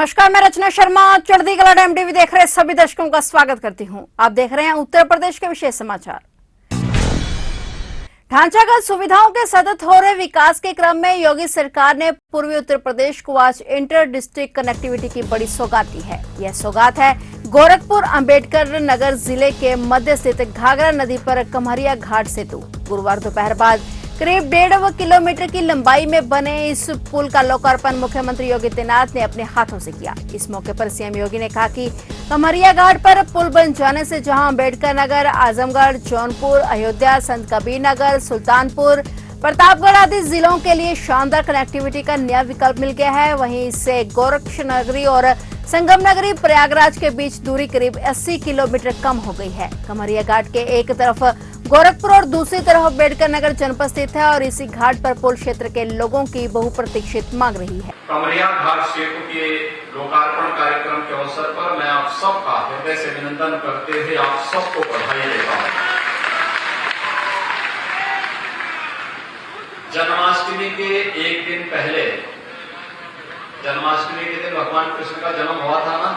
नमस्कार, मैं रचना शर्मा चढ़ती कला टाइम टीवी देख रहे सभी दर्शकों का स्वागत करती हूं। आप देख रहे हैं उत्तर प्रदेश के विशेष समाचार। ढांचागत सुविधाओं के सतत हो रहे विकास के क्रम में योगी सरकार ने पूर्वी उत्तर प्रदेश को आज इंटर डिस्ट्रिक्ट कनेक्टिविटी की बड़ी सौगात दी है। यह सौगात है गोरखपुर अंबेडकर नगर जिले के मध्य स्थित घाघरा नदी पर कमरिया घाट सेतु। गुरुवार दोपहर बाद करीब 1.5 किलोमीटर की लंबाई में बने इस पुल का लोकार्पण मुख्यमंत्री योगी आदित्यनाथ ने अपने हाथों से किया। इस मौके पर सीएम योगी ने कहा कि कमरिया घाट पर पुल बन जाने से जहां अंबेडकर नगर, आजमगढ़, जौनपुर, अयोध्या, संत कबीर नगर, सुल्तानपुर, प्रतापगढ़ आदि जिलों के लिए शानदार कनेक्टिविटी का नया विकल्प मिल गया है। वहीं इससे गोरक्ष नगरी और संगम नगरी प्रयागराज के बीच दूरी करीब 80 किलोमीटर कम हो गई है। कमरिया घाट के एक तरफ गोरखपुर और दूसरी तरफ अम्बेडकर नगर जनपद स्थित है और इसी घाट पर पुल क्षेत्र के लोगों की बहुप्रतीक्षित मांग रही है। कमरिया घाट सेतु के लोकार्पण कार्यक्रम के अवसर पर मैं आप सबका हृदय से अभिनंदन करते हुए आप सबको बधाई देता हूँ। जन्माष्टमी के एक दिन पहले, जन्माष्टमी के दिन भगवान कृष्ण का जन्म हुआ था ना,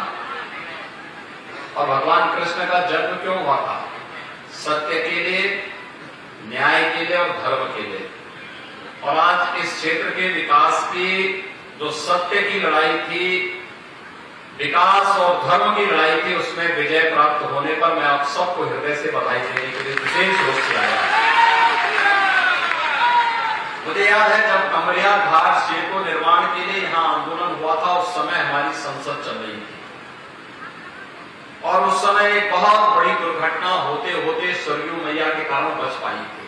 और भगवान कृष्ण का जन्म क्यों हुआ था? सत्य के लिए, न्याय के लिए और धर्म के लिए। और आज इस क्षेत्र के विकास की जो सत्य की लड़ाई थी, विकास और धर्म की लड़ाई थी, उसमें विजय प्राप्त होने पर मैं आप सबको हृदय से बधाई देने के लिए विशेष रूप से आया। मुझे याद है जब कमरिया घाट सेतु निर्माण के लिए यहाँ आंदोलन हुआ था, उस समय हमारी संसद चल रही थी और उस समय एक बहुत बड़ी दुर्घटना होते होते सरयू मैया के कारण बच पाई थी।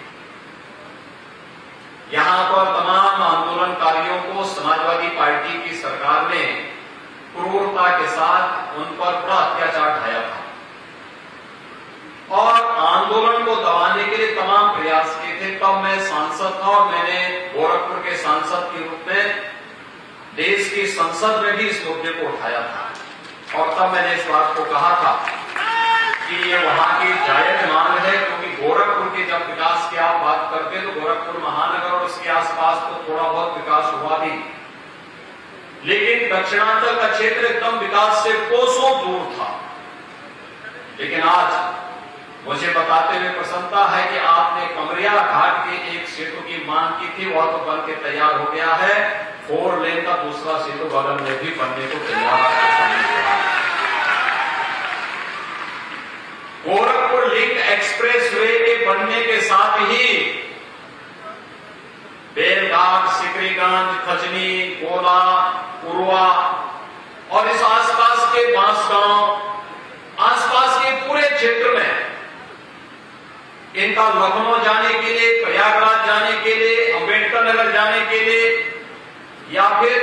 यहां पर तमाम आंदोलनकारियों को समाजवादी पार्टी की सरकार ने क्रूरता के साथ उन पर बड़ा अत्याचार ढाया था और आंदोलन को दबाने के लिए तमाम प्रयास किए थे। तब मैं सांसद था और मैंने गोरखपुर के सांसद के रूप में देश की संसद में भी इस मुद्दे को उठाया था और तब मैंने इस बात को कहा था कि ये वहां की जायज मांग है, क्योंकि गोरखपुर के जब विकास की आप बात करते तो गोरखपुर महानगर और उसके आसपास तो थोड़ा बहुत विकास हुआ भी, लेकिन दक्षिणांचल का क्षेत्र एकदम विकास से कोसों दूर था। लेकिन आज मुझे बताते हुए प्रसन्नता है कि आपने कमरिया घाट के एक सेतु की मांग की थी, वह तो बन के तैयार हो गया है। 4 लेन का दूसरा सेतु बगल में भी बनने को तैयार। गोरखपुर लिंक एक्सप्रेस वे के बनने के साथ ही बेलघाट, सिकरीगंज, खजनी, गोला, उरुआ और इस आसपास के बांसगांव, आसपास के पूरे क्षेत्र में इनका लखनऊ जाने के लिए, प्रयागराज जाने के लिए, अंबेडकर नगर जाने के लिए या फिर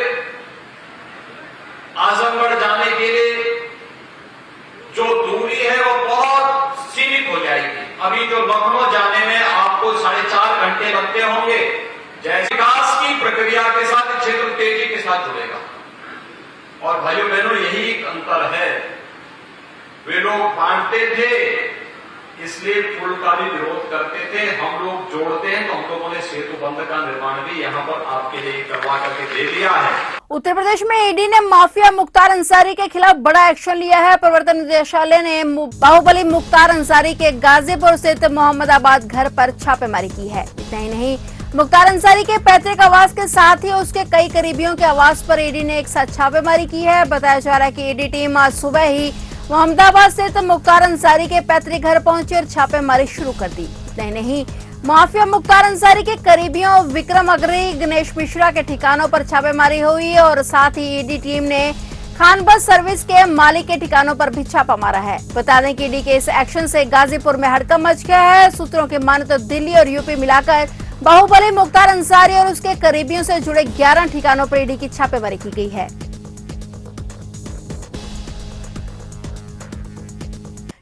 आजमगढ़ जाने के लिए जो दूरी है वो बहुत सीमित हो जाएगी। अभी जो लखनऊ जाने में आपको 4.5 घंटे लगते होंगे, जैसे विकास की प्रक्रिया के साथ क्षेत्र तेजी के साथ जुड़ेगा। और भाइयों बहनों, यही एक अंतर है। वे लोग बांटते थे इसलिए पुल का भी विरोध करते थे, हम लोग जोड़ते हैं तो हम लोगों ने सेतु बंध का निर्माण भी यहाँ पर आपके लिए करवा करके दे दिया है। उत्तर प्रदेश में ईडी ने माफिया मुख्तार अंसारी के खिलाफ बड़ा एक्शन लिया है। प्रवर्तन निदेशालय ने बाहुबली मुख्तार अंसारी के गाजीपुर स्थित मोहम्मदाबाद घर पर छापेमारी की है। इतना ही नहीं, मुख्तार अंसारी के पैतृक आवास के साथ ही उसके कई करीबियों के आवास पर ईडी ने एक साथ छापेमारी की है। बताया जा रहा है कि ईडी टीम आज सुबह ही मोहम्मदाबाद स्थित मुख्तार अंसारी के पैतृक घर पहुंची और छापेमारी शुरू कर दी। इतना ही नहीं, माफिया मुख्तार अंसारी के करीबियों विक्रम अग्रही, गणेश मिश्रा के ठिकानों पर छापेमारी हुई और साथ ही ईडी टीम ने खान बस सर्विस के मालिक के ठिकानों पर भी छापा मारा है। बता दें कि ईडी के इस एक्शन से गाजीपुर में हड़कंप मच गया है। सूत्रों की माने तो दिल्ली और यूपी मिलाकर बाहुबली मुख्तार अंसारी और उसके करीबियों से जुड़े 11 ठिकानों पर ईडी की छापेमारी की गई है।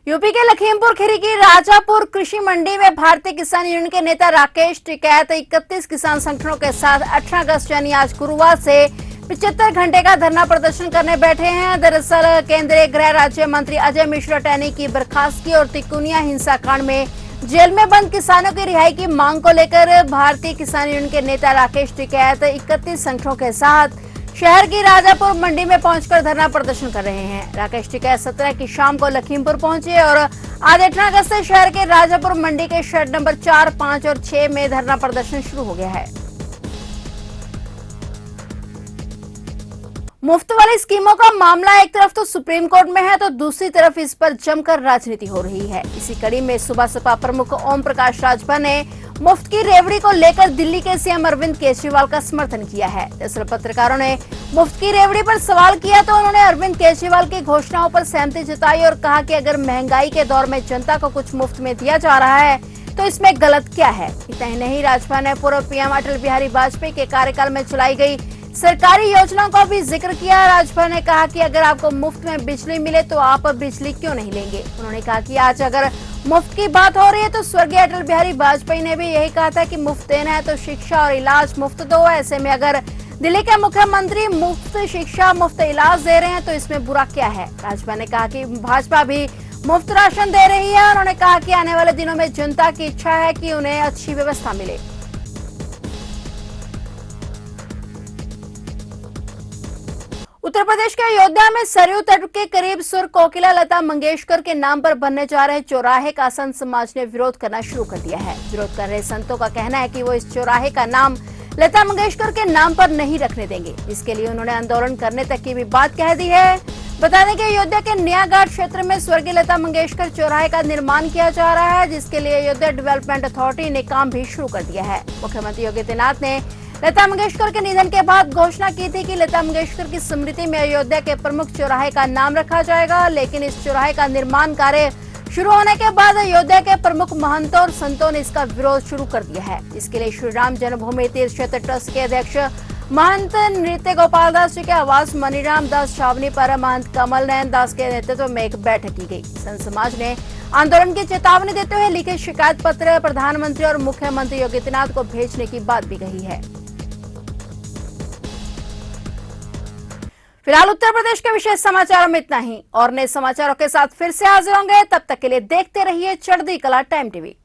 यूपी के लखीमपुर खीरी की राजापुर कृषि मंडी में भारतीय किसान यूनियन के नेता राकेश टिकैत 31 किसान संगठनों के साथ 18 अगस्त यानी आज गुरुवार से 75 घंटे का धरना प्रदर्शन करने बैठे हैं। दरअसल केंद्रीय गृह राज्य मंत्री अजय मिश्रा टैनी की बर्खास्तगी और तिकोनिया हिंसाकांड में जेल में बंद किसानों की रिहाई की मांग को लेकर भारतीय किसान यूनियन के नेता राकेश टिकैत 31 संगठनों के साथ शहर की राजापुर मंडी में पहुंचकर धरना प्रदर्शन कर रहे हैं। राकेश टिकैत 17 की शाम को लखीमपुर पहुंचे और आज 18 अगस्त से शहर के राजापुर मंडी के शेड नंबर 4, 5 और 6 में धरना प्रदर्शन शुरू हो गया है। मुफ्त वाली स्कीमों का मामला एक तरफ तो सुप्रीम कोर्ट में है तो दूसरी तरफ इस पर जमकर राजनीति हो रही है। इसी कड़ी में सुबह सपा प्रमुख ओम प्रकाश राजभर ने मुफ्त की रेवड़ी को लेकर दिल्ली के सीएम अरविंद केजरीवाल का समर्थन किया है। दरअसल पत्रकारों ने मुफ्त की रेवड़ी पर सवाल किया तो उन्होंने अरविंद केजरीवाल की घोषणाओं पर सहमति जताई और कहा कि अगर महंगाई के दौर में जनता को कुछ मुफ्त में दिया जा रहा है तो इसमें गलत क्या है। इतना ही नहीं, राजभर ने पूर्व पीएम अटल बिहारी वाजपेयी के कार्यकाल में चलाई गई सरकारी योजनाओं का भी जिक्र किया। राजभर ने कहा कि अगर आपको मुफ्त में बिजली मिले तो आप बिजली क्यों नहीं लेंगे। उन्होंने कहा कि आज अगर मुफ्त की बात हो रही है तो स्वर्गीय अटल बिहारी वाजपेयी ने भी यही कहा था कि मुफ्त देना है तो शिक्षा और इलाज मुफ्त दो। ऐसे में अगर दिल्ली के मुख्यमंत्री मुफ्त शिक्षा, मुफ्त इलाज दे रहे हैं तो इसमें बुरा क्या है। राजभर ने कहा कि भाजपा भी मुफ्त राशन दे रही है। उन्होंने कहा कि आने वाले दिनों में जनता की इच्छा है कि उन्हें अच्छी व्यवस्था मिले। उत्तर प्रदेश के अयोध्या में सरयू तट के करीब सुर कोकिला लता मंगेशकर के नाम पर बनने जा रहे चौराहे का संत समाज ने विरोध करना शुरू कर दिया है। विरोध कर रहे संतों का कहना है कि वो इस चौराहे का नाम लता मंगेशकर के नाम पर नहीं रखने देंगे। इसके लिए उन्होंने आंदोलन करने तक की भी बात कह दी है। बता दें कि अयोध्या के नया घाट क्षेत्र में स्वर्गीय लता मंगेशकर चौराहे का निर्माण किया जा रहा है, जिसके लिए अयोध्या डेवलपमेंट अथॉरिटी ने काम भी शुरू कर दिया है। मुख्यमंत्री योगी आदित्यनाथ ने लता मंगेशकर के निधन के बाद घोषणा की थी कि लता मंगेशकर की स्मृति में अयोध्या के प्रमुख चौराहे का नाम रखा जाएगा, लेकिन इस चौराहे का निर्माण कार्य शुरू होने के बाद अयोध्या के प्रमुख महंतों और संतों ने इसका विरोध शुरू कर दिया है। इसके लिए श्री राम जन्मभूमि तीर्थ क्षेत्र ट्रस्ट के अध्यक्ष महंत नृत्य गोपाल दास जी के आवास मनीराम दास छावनी पर महंत कमल नयन दास के नेतृत्व में एक बैठक की गई। संत समाज ने आंदोलन की चेतावनी देते हुए लिखित शिकायत पत्र प्रधानमंत्री और मुख्यमंत्री योगी आदित्यनाथ को भेजने की बात भी कही है। फिलहाल उत्तर प्रदेश के विशेष समाचारों में इतना ही और नए समाचारों के साथ फिर से हाजिर होंगे। तब तक के लिए देखते रहिए चढ़ती कला टाइम टीवी।